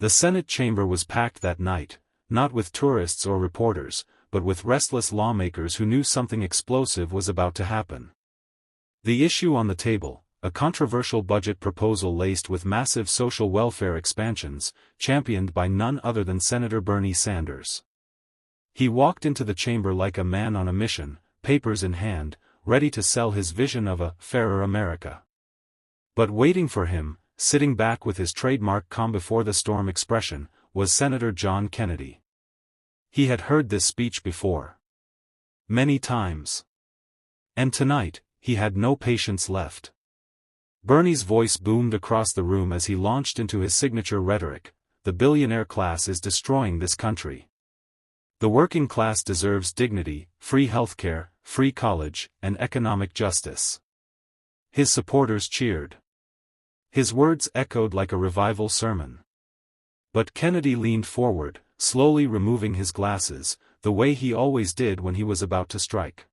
The Senate chamber was packed that night, not with tourists or reporters, but with restless lawmakers who knew something explosive was about to happen. The issue on the table, a controversial budget proposal laced with massive social welfare expansions, championed by none other than Senator Bernie Sanders. He walked into the chamber like a man on a mission, papers in hand, ready to sell his vision of a fairer America. But waiting for him, sitting back with his trademark calm-before-the-storm expression, was Senator John Kennedy. He had heard this speech before. Many times. And tonight, he had no patience left. Bernie's voice boomed across the room as he launched into his signature rhetoric: the billionaire class is destroying this country. The working class deserves dignity, free healthcare, free college, and economic justice. His supporters cheered. His words echoed like a revival sermon. But Kennedy leaned forward, slowly removing his glasses, the way he always did when he was about to strike.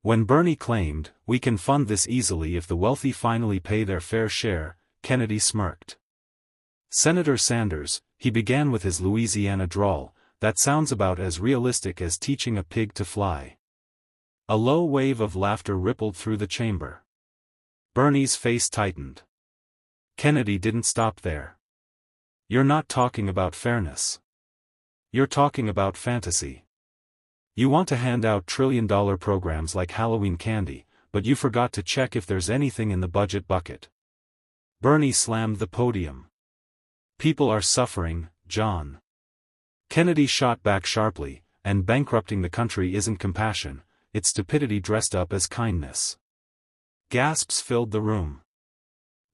When Bernie claimed, "We can fund this easily if the wealthy finally pay their fair share," Kennedy smirked. "Senator Sanders," he began with his Louisiana drawl, "that sounds about as realistic as teaching a pig to fly." A low wave of laughter rippled through the chamber. Bernie's face tightened. Kennedy didn't stop there. "You're not talking about fairness. You're talking about fantasy. You want to hand out trillion-dollar programs like Halloween candy, but you forgot to check if there's anything in the budget bucket." Bernie slammed the podium. "People are suffering, John." Kennedy shot back sharply, "And bankrupting the country isn't compassion, it's stupidity dressed up as kindness." Gasps filled the room.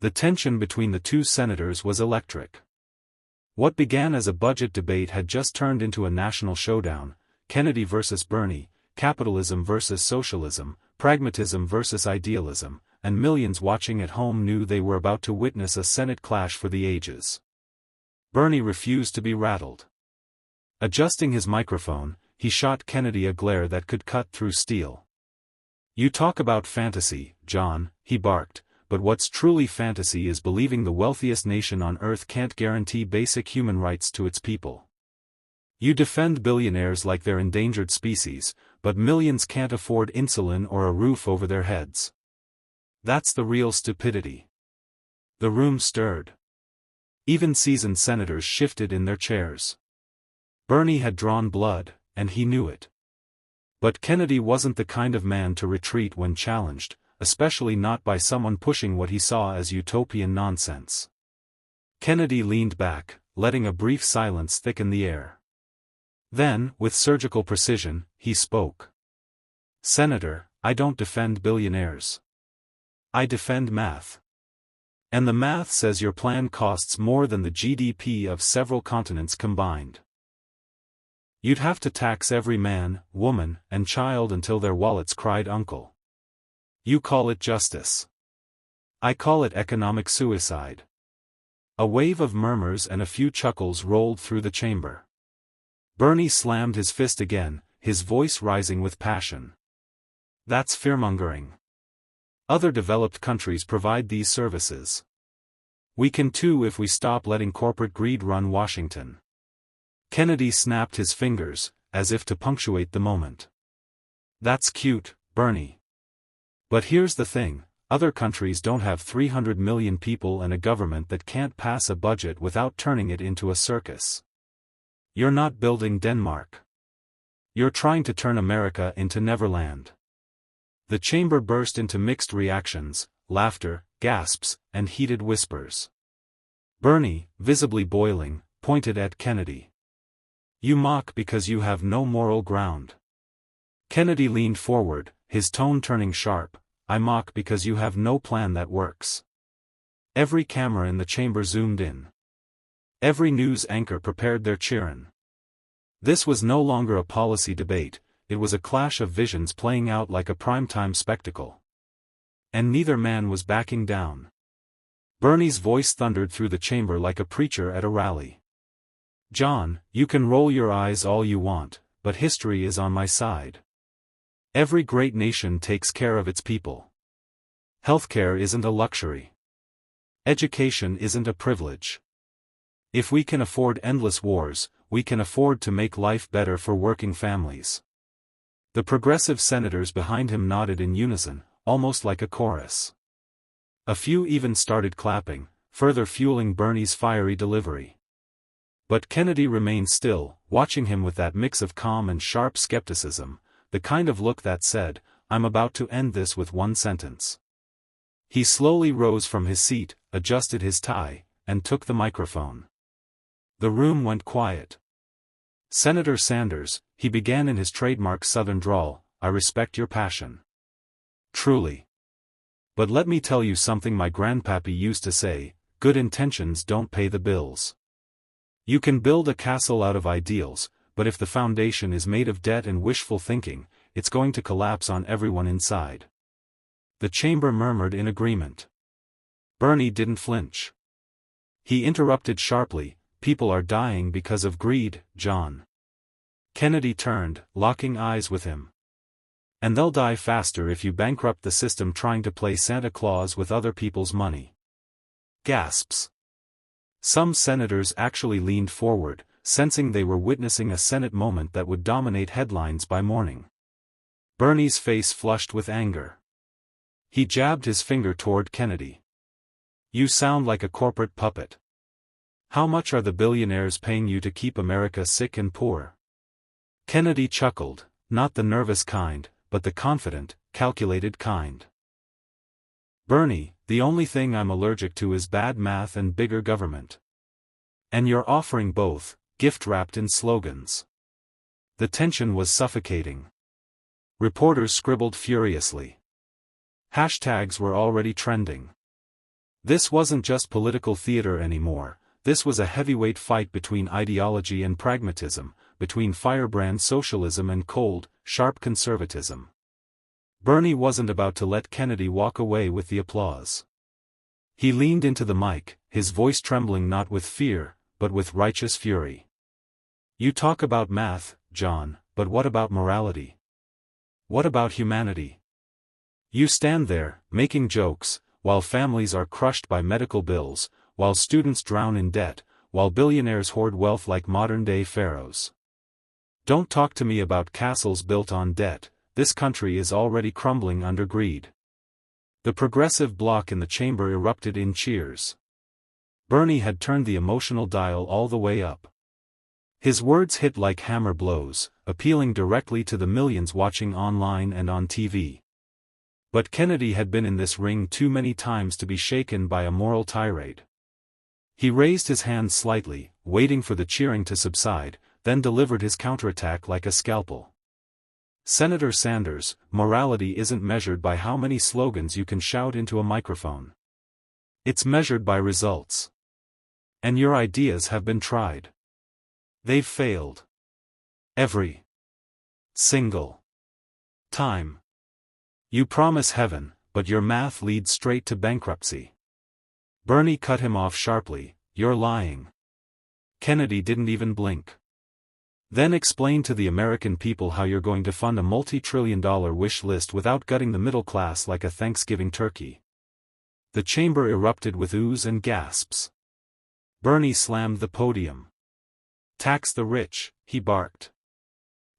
The tension between the two senators was electric. What began as a budget debate had just turned into a national showdown: Kennedy versus Bernie, capitalism versus socialism, pragmatism versus idealism, and millions watching at home knew they were about to witness a Senate clash for the ages. Bernie refused to be rattled. Adjusting his microphone, he shot Kennedy a glare that could cut through steel. "You talk about fantasy, John," he barked, "but what's truly fantasy is believing the wealthiest nation on earth can't guarantee basic human rights to its people. You defend billionaires like they're endangered species, but millions can't afford insulin or a roof over their heads. That's the real stupidity." The room stirred. Even seasoned senators shifted in their chairs. Bernie had drawn blood, and he knew it. But Kennedy wasn't the kind of man to retreat when challenged, especially not by someone pushing what he saw as utopian nonsense. Kennedy leaned back, letting a brief silence thicken the air. Then, with surgical precision, he spoke. "Senator, I don't defend billionaires. I defend math. And the math says your plan costs more than the GDP of several continents combined. You'd have to tax every man, woman, and child until their wallets cried uncle. You call it justice. I call it economic suicide." A wave of murmurs and a few chuckles rolled through the chamber. Bernie slammed his fist again, his voice rising with passion. "That's fearmongering. Other developed countries provide these services. We can too if we stop letting corporate greed run Washington." Kennedy snapped his fingers, as if to punctuate the moment. "That's cute, Bernie. But here's the thing, other countries don't have 300 million people and a government that can't pass a budget without turning it into a circus. You're not building Denmark. You're trying to turn America into Neverland." The chamber burst into mixed reactions, laughter, gasps, and heated whispers. Bernie, visibly boiling, pointed at Kennedy. "You mock because you have no moral ground." Kennedy leaned forward, his tone turning sharp. "I mock because you have no plan that works." Every camera in the chamber zoomed in. Every news anchor prepared their cheerin'. This was no longer a policy debate, it was a clash of visions playing out like a primetime spectacle. And neither man was backing down. Bernie's voice thundered through the chamber like a preacher at a rally. "John, you can roll your eyes all you want, but history is on my side. Every great nation takes care of its people. Healthcare isn't a luxury. Education isn't a privilege. If we can afford endless wars, we can afford to make life better for working families. The progressive senators behind him nodded in unison, almost like a chorus. A few even started clapping, further fueling Bernie's fiery delivery. But Kennedy remained still, watching him with that mix of calm and sharp skepticism, the kind of look that said, "I'm about to end this with one sentence." He slowly rose from his seat, adjusted his tie, and took the microphone. The room went quiet. "Senator Sanders," he began in his trademark Southern drawl, "I respect your passion. Truly. But let me tell you something my grandpappy used to say, good intentions don't pay the bills. You can build a castle out of ideals, but if the foundation is made of debt and wishful thinking, it's going to collapse on everyone inside." The chamber murmured in agreement. Bernie didn't flinch. He interrupted sharply, "People are dying because of greed, John." Kennedy turned, locking eyes with him. "And they'll die faster if you bankrupt the system trying to play Santa Claus with other people's money." Gasps. Some senators actually leaned forward, sensing they were witnessing a Senate moment that would dominate headlines by morning. Bernie's face flushed with anger. He jabbed his finger toward Kennedy. "You sound like a corporate puppet. How much are the billionaires paying you to keep America sick and poor?" Kennedy chuckled, not the nervous kind, but the confident, calculated kind. "Bernie, the only thing I'm allergic to is bad math and bigger government. And you're offering both, gift wrapped in slogans." The tension was suffocating. Reporters scribbled furiously. Hashtags were already trending. This wasn't just political theater anymore, this was a heavyweight fight between ideology and pragmatism, between firebrand socialism and cold, sharp conservatism. Bernie wasn't about to let Kennedy walk away with the applause. He leaned into the mic, his voice trembling not with fear, but with righteous fury. "You talk about math, John, but what about morality? What about humanity? You stand there, making jokes, while families are crushed by medical bills, while students drown in debt, while billionaires hoard wealth like modern-day pharaohs. Don't talk to me about castles built on debt. This country is already crumbling under greed." The progressive bloc in the chamber erupted in cheers. Bernie had turned the emotional dial all the way up. His words hit like hammer blows, appealing directly to the millions watching online and on TV. But Kennedy had been in this ring too many times to be shaken by a moral tirade. He raised his hand slightly, waiting for the cheering to subside, then delivered his counterattack like a scalpel. "Senator Sanders, morality isn't measured by how many slogans you can shout into a microphone. It's measured by results. And your ideas have been tried. They've failed. Every single time. You promise heaven, but your math leads straight to bankruptcy." Bernie cut him off sharply, "You're lying." Kennedy didn't even blink. "Then explain to the American people how you're going to fund a multi-trillion-dollar wish list without gutting the middle class like a Thanksgiving turkey." The chamber erupted with oohs and gasps. Bernie slammed the podium. "Tax the rich," he barked.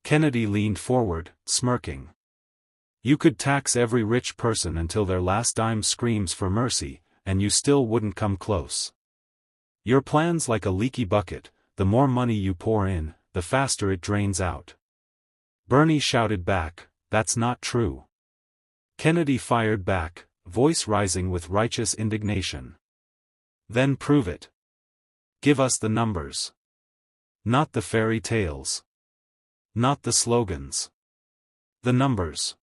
Kennedy leaned forward, smirking. "You could tax every rich person until their last dime screams for mercy, and you still wouldn't come close. Your plan's like a leaky bucket, the more money you pour in, the faster it drains out." Bernie shouted back, "That's not true." Kennedy fired back, voice rising with righteous indignation. "Then prove it. Give us the numbers. Not the fairy tales. Not the slogans. The numbers."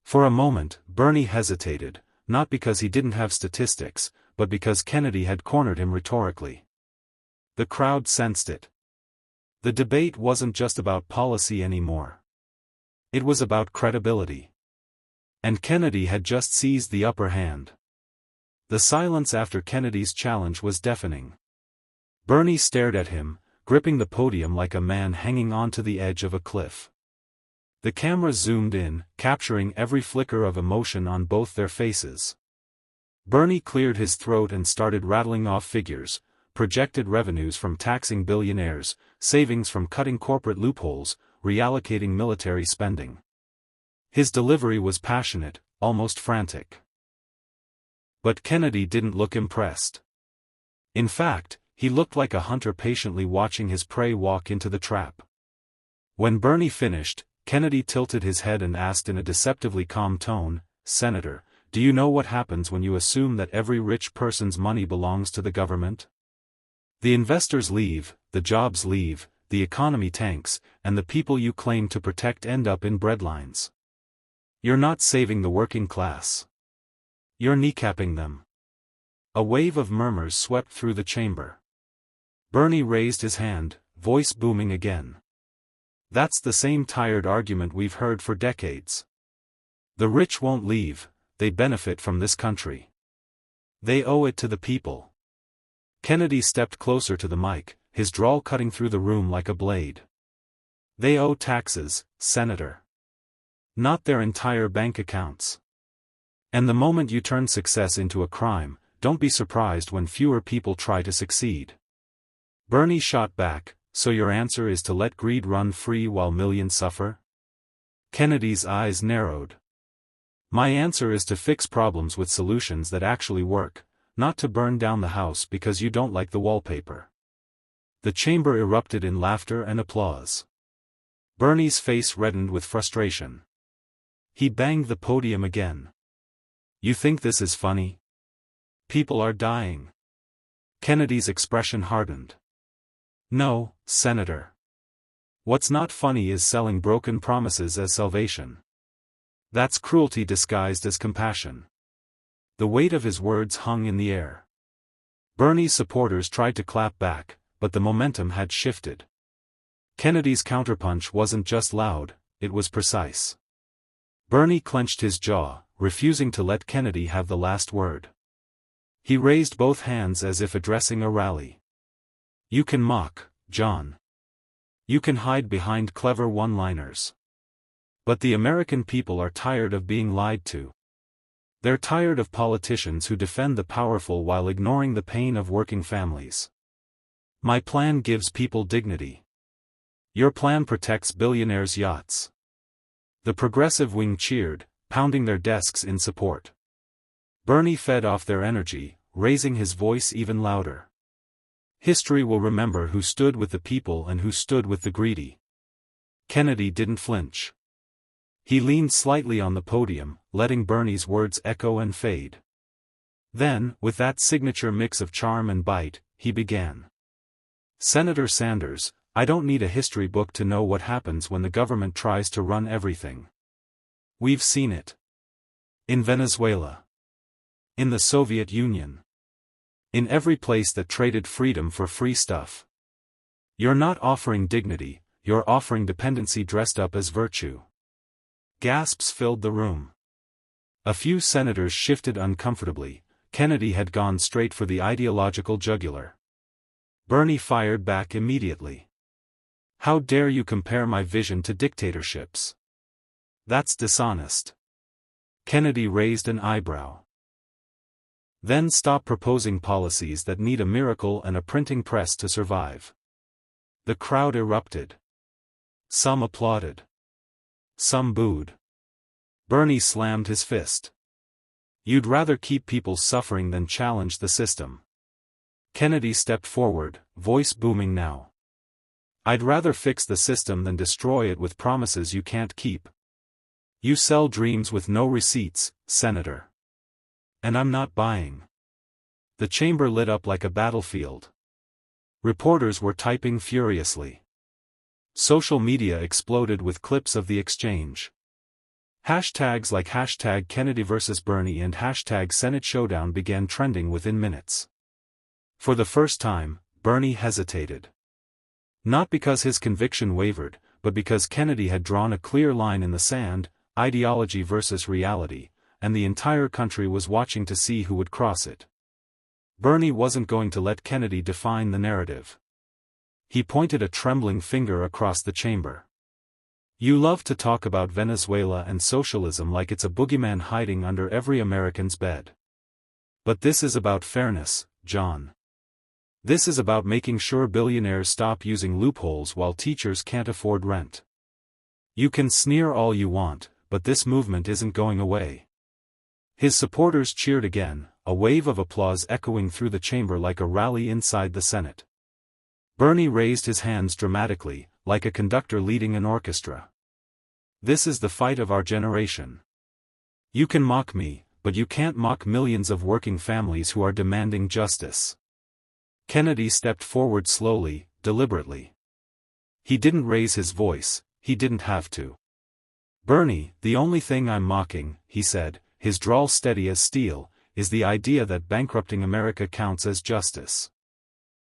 For a moment, Bernie hesitated, not because he didn't have statistics, but because Kennedy had cornered him rhetorically. The crowd sensed it. The debate wasn't just about policy anymore. It was about credibility. And Kennedy had just seized the upper hand. The silence after Kennedy's challenge was deafening. Bernie stared at him, gripping the podium like a man hanging onto the edge of a cliff. The camera zoomed in, capturing every flicker of emotion on both their faces. Bernie cleared his throat and started rattling off figures, projected revenues from taxing billionaires, savings from cutting corporate loopholes, reallocating military spending. His delivery was passionate, almost frantic. But Kennedy didn't look impressed. In fact, he looked like a hunter patiently watching his prey walk into the trap. When Bernie finished, Kennedy tilted his head and asked in a deceptively calm tone, "Senator, do you know what happens when you assume that every rich person's money belongs to the government? The investors leave, the jobs leave, the economy tanks, and the people you claim to protect end up in breadlines. You're not saving the working class. You're kneecapping them." A wave of murmurs swept through the chamber. Bernie raised his hand, voice booming again. "That's the same tired argument we've heard for decades. The rich won't leave, they benefit from this country. They owe it to the people." Kennedy stepped closer to the mic, his drawl cutting through the room like a blade. "They owe taxes, Senator. Not their entire bank accounts. And the moment you turn success into a crime, don't be surprised when fewer people try to succeed." Bernie shot back, "So your answer is to let greed run free while millions suffer?" Kennedy's eyes narrowed. "My answer is to fix problems with solutions that actually work, not to burn down the house because you don't like the wallpaper." The chamber erupted in laughter and applause. Bernie's face reddened with frustration. He banged the podium again. "You think this is funny? People are dying." Kennedy's expression hardened. "No, Senator. What's not funny is selling broken promises as salvation. That's cruelty disguised as compassion." The weight of his words hung in the air. Bernie's supporters tried to clap back, but the momentum had shifted. Kennedy's counterpunch wasn't just loud, it was precise. Bernie clenched his jaw, refusing to let Kennedy have the last word. He raised both hands as if addressing a rally. "You can mock, John. You can hide behind clever one-liners. But the American people are tired of being lied to. They're tired of politicians who defend the powerful while ignoring the pain of working families. My plan gives people dignity. Your plan protects billionaires' yachts." The progressive wing cheered, pounding their desks in support. Bernie fed off their energy, raising his voice even louder. "History will remember who stood with the people and who stood with the greedy." Kennedy didn't flinch. He leaned slightly on the podium, letting Bernie's words echo and fade. Then, with that signature mix of charm and bite, he began. "Senator Sanders, I don't need a history book to know what happens when the government tries to run everything. We've seen it. In Venezuela. In the Soviet Union. In every place that traded freedom for free stuff. You're not offering dignity, you're offering dependency dressed up as virtue." Gasps filled the room. A few senators shifted uncomfortably. Kennedy had gone straight for the ideological jugular. Bernie fired back immediately. "How dare you compare my vision to dictatorships? That's dishonest." Kennedy raised an eyebrow. "Then stop proposing policies that need a miracle and a printing press to survive." The crowd erupted. Some applauded. Some booed. Bernie slammed his fist. "You'd rather keep people suffering than challenge the system." Kennedy stepped forward, voice booming now. "I'd rather fix the system than destroy it with promises you can't keep. You sell dreams with no receipts, Senator. And I'm not buying." The chamber lit up like a battlefield. Reporters were typing furiously. Social media exploded with clips of the exchange. Hashtags like hashtag Kennedy vs. Bernie and hashtag Senate Showdown began trending within minutes. For the first time, Bernie hesitated. Not because his conviction wavered, but because Kennedy had drawn a clear line in the sand, ideology versus reality, and the entire country was watching to see who would cross it. Bernie wasn't going to let Kennedy define the narrative. He pointed a trembling finger across the chamber. "You love to talk about Venezuela and socialism like it's a boogeyman hiding under every American's bed. But this is about fairness, John. This is about making sure billionaires stop using loopholes while teachers can't afford rent. You can sneer all you want, but this movement isn't going away. His supporters cheered again, a wave of applause echoing through the chamber like a rally inside the Senate. Bernie raised his hands dramatically, like a conductor leading an orchestra. This is the fight of our generation. You can mock me, but you can't mock millions of working families who are demanding justice. Kennedy stepped forward slowly, deliberately. He didn't raise his voice, he didn't have to. Bernie, the only thing I'm mocking, he said, his drawl steady as steel, is the idea that bankrupting America counts as justice.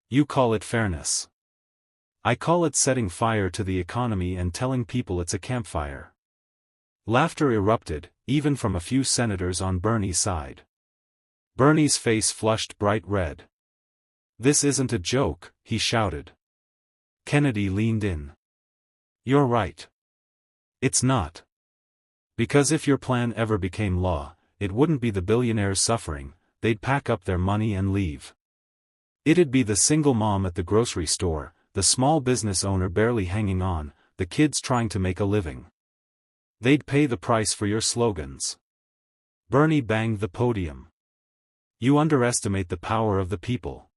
You call it fairness. I call it setting fire to the economy and telling people it's a campfire. Laughter erupted, even from a few senators on Bernie's side. Bernie's face flushed bright red. This isn't a joke, he shouted. Kennedy leaned in. You're right. It's not. Because if your plan ever became law, it wouldn't be the billionaires suffering, they'd pack up their money and leave. It'd be the single mom at the grocery store, the small business owner barely hanging on, the kids trying to make a living. They'd pay the price for your slogans. Bernie banged the podium. You underestimate the power of the people.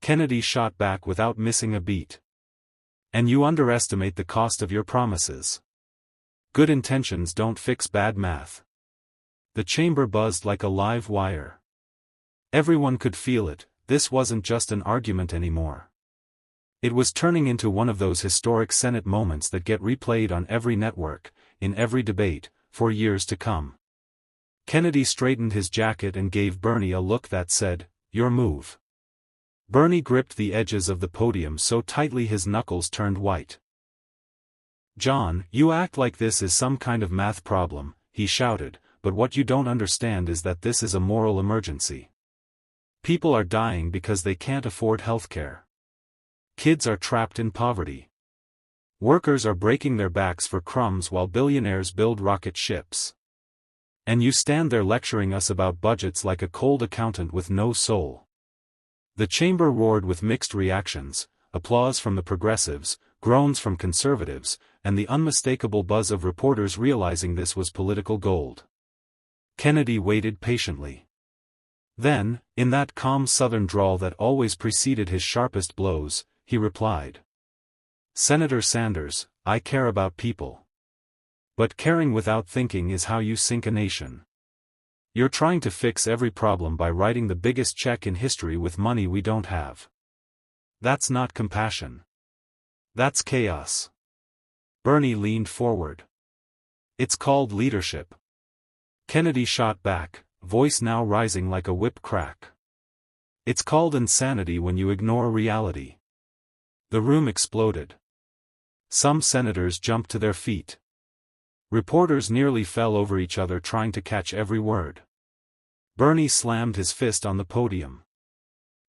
Kennedy shot back without missing a beat. And you underestimate the cost of your promises. Good intentions don't fix bad math. The chamber buzzed like a live wire. Everyone could feel it, this wasn't just an argument anymore. It was turning into one of those historic Senate moments that get replayed on every network, in every debate, for years to come. Kennedy straightened his jacket and gave Bernie a look that said, "Your move." Bernie gripped the edges of the podium so tightly his knuckles turned white. John, you act like this is some kind of math problem, he shouted, but what you don't understand is that this is a moral emergency. People are dying because they can't afford healthcare. Kids are trapped in poverty. Workers are breaking their backs for crumbs while billionaires build rocket ships. And you stand there lecturing us about budgets like a cold accountant with no soul. The chamber roared with mixed reactions, applause from the progressives, groans from conservatives, and the unmistakable buzz of reporters realizing this was political gold. Kennedy waited patiently. Then, in that calm southern drawl that always preceded his sharpest blows, he replied. Senator Sanders, I care about people. But caring without thinking is how you sink a nation. You're trying to fix every problem by writing the biggest check in history with money we don't have. That's not compassion. That's chaos. Bernie leaned forward. It's called leadership. Kennedy shot back, voice now rising like a whip crack. It's called insanity when you ignore reality. The room exploded. Some senators jumped to their feet. Reporters nearly fell over each other trying to catch every word. Bernie slammed his fist on the podium.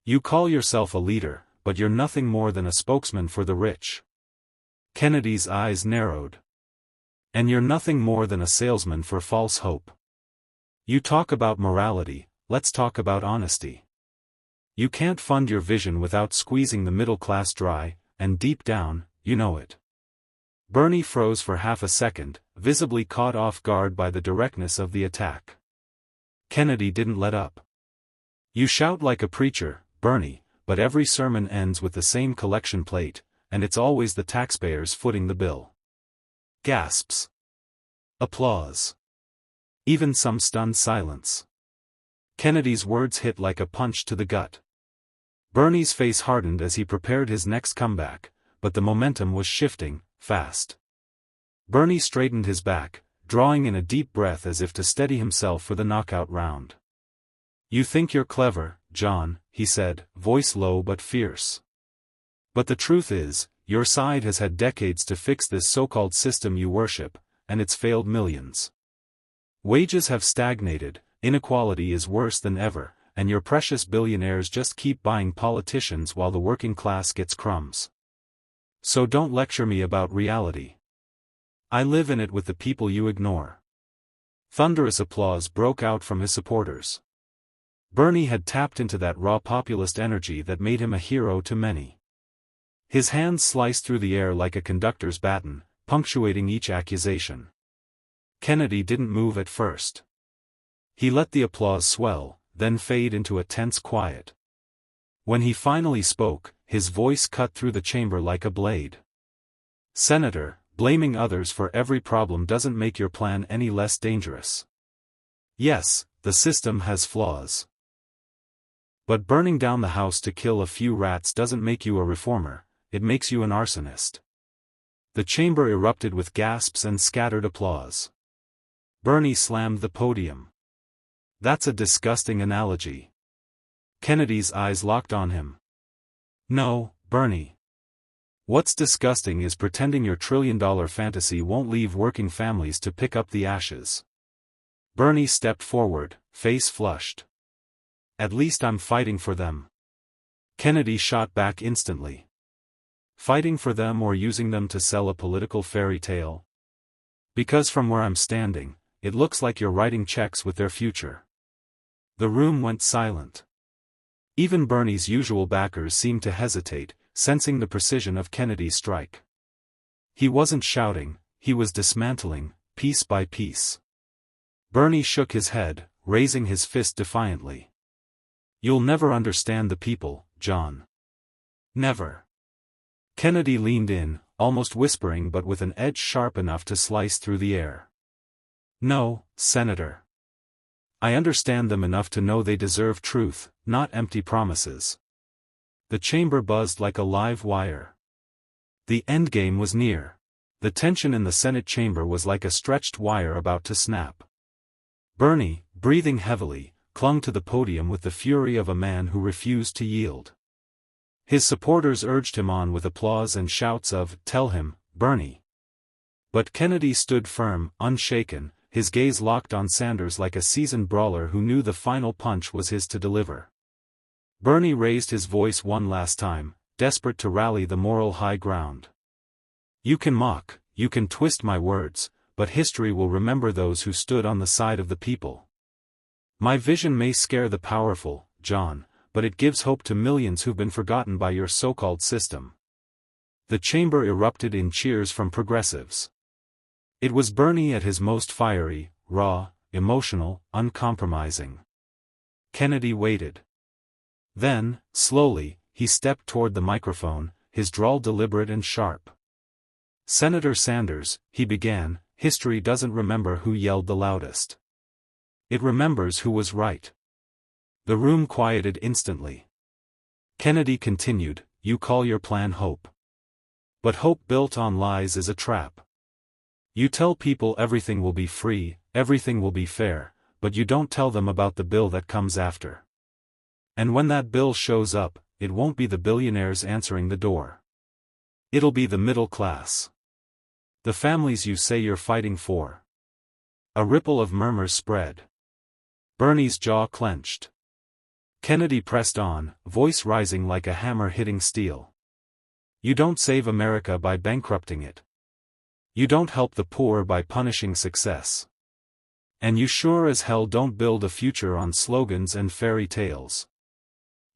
You call yourself a leader, but you're nothing more than a spokesman for the rich. Kennedy's eyes narrowed. And you're nothing more than a salesman for false hope. You talk about morality, let's talk about honesty. You can't fund your vision without squeezing the middle class dry, and deep down, you know it. Bernie froze for half a second, visibly caught off guard by the directness of the attack. Kennedy didn't let up. You shout like a preacher, Bernie, but every sermon ends with the same collection plate, and it's always the taxpayers footing the bill. Gasps. Applause. Even some stunned silence. Kennedy's words hit like a punch to the gut. Bernie's face hardened as he prepared his next comeback, but the momentum was shifting, fast. Bernie straightened his back, drawing in a deep breath as if to steady himself for the knockout round. You think you're clever, John, he said, voice low but fierce. But the truth is, your side has had decades to fix this so-called system you worship, and it's failed millions. Wages have stagnated, inequality is worse than ever, and your precious billionaires just keep buying politicians while the working class gets crumbs. So don't lecture me about reality. I live in it with the people you ignore. Thunderous applause broke out from his supporters. Bernie had tapped into that raw populist energy that made him a hero to many. His hands sliced through the air like a conductor's baton, punctuating each accusation. Kennedy didn't move at first. He let the applause swell, then fade into a tense quiet. When he finally spoke, his voice cut through the chamber like a blade. "Senator, blaming others for every problem doesn't make your plan any less dangerous. Yes, the system has flaws. But burning down the house to kill a few rats doesn't make you a reformer, it makes you an arsonist." The chamber erupted with gasps and scattered applause. Bernie slammed the podium. "That's a disgusting analogy." Kennedy's eyes locked on him. "No, Bernie. What's disgusting is pretending your trillion-dollar fantasy won't leave working families to pick up the ashes." Bernie stepped forward, face flushed. "At least I'm fighting for them." Kennedy shot back instantly. "Fighting for them or using them to sell a political fairy tale? Because from where I'm standing, it looks like you're writing checks with their future." The room went silent. Even Bernie's usual backers seemed to hesitate, sensing the precision of Kennedy's strike. He wasn't shouting, he was dismantling, piece by piece. Bernie shook his head, raising his fist defiantly. "You'll never understand the people, John. Never." Kennedy leaned in, almost whispering but with an edge sharp enough to slice through the air. "No, Senator. I understand them enough to know they deserve truth, not empty promises." The chamber buzzed like a live wire. The endgame was near. The tension in the Senate chamber was like a stretched wire about to snap. Bernie, breathing heavily, clung to the podium with the fury of a man who refused to yield. His supporters urged him on with applause and shouts of, "Tell him, Bernie." But Kennedy stood firm, unshaken, his gaze locked on Sanders like a seasoned brawler who knew the final punch was his to deliver. Bernie raised his voice one last time, desperate to rally the moral high ground. "You can mock, you can twist my words, but history will remember those who stood on the side of the people. My vision may scare the powerful, John, but it gives hope to millions who've been forgotten by your so-called system." The chamber erupted in cheers from progressives. It was Bernie at his most fiery, raw, emotional, uncompromising. Kennedy waited. Then, slowly, he stepped toward the microphone, his drawl deliberate and sharp. "Senator Sanders," he began, "history doesn't remember who yelled the loudest. It remembers who was right." The room quieted instantly. Kennedy continued, "You call your plan hope. But hope built on lies is a trap. You tell people everything will be free, everything will be fair, but you don't tell them about the bill that comes after. And when that bill shows up, it won't be the billionaires answering the door. It'll be the middle class. The families you say you're fighting for." A ripple of murmurs spread. Bernie's jaw clenched. Kennedy pressed on, voice rising like a hammer hitting steel. "You don't save America by bankrupting it. You don't help the poor by punishing success. And you sure as hell don't build a future on slogans and fairy tales.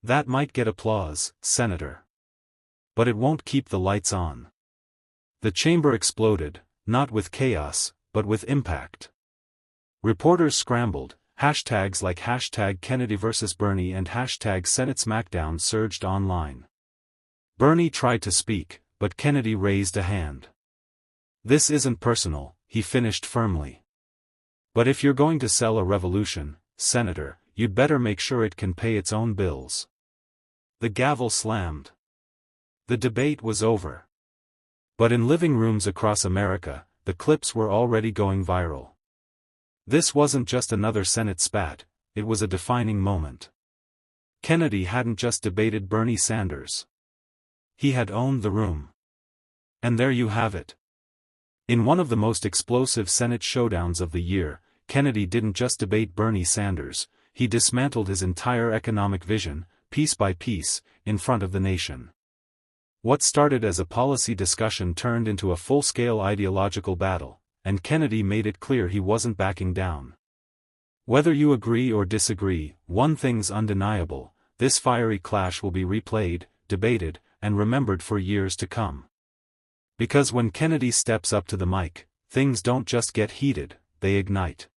That might get applause, Senator. But it won't keep the lights on." The chamber exploded, not with chaos, but with impact. Reporters scrambled, hashtags like hashtag Kennedy vs. Bernie and hashtag Senate Smackdown surged online. Bernie tried to speak, but Kennedy raised a hand. "This isn't personal," he finished firmly. "But if you're going to sell a revolution, Senator, you'd better make sure it can pay its own bills." The gavel slammed. The debate was over. But in living rooms across America, the clips were already going viral. This wasn't just another Senate spat, it was a defining moment. Kennedy hadn't just debated Bernie Sanders. He had owned the room. And there you have it. In one of the most explosive Senate showdowns of the year, Kennedy didn't just debate Bernie Sanders, he dismantled his entire economic vision, piece by piece, in front of the nation. What started as a policy discussion turned into a full-scale ideological battle, and Kennedy made it clear he wasn't backing down. Whether you agree or disagree, one thing's undeniable: this fiery clash will be replayed, debated, and remembered for years to come. Because when Kennedy steps up to the mic, things don't just get heated, they ignite.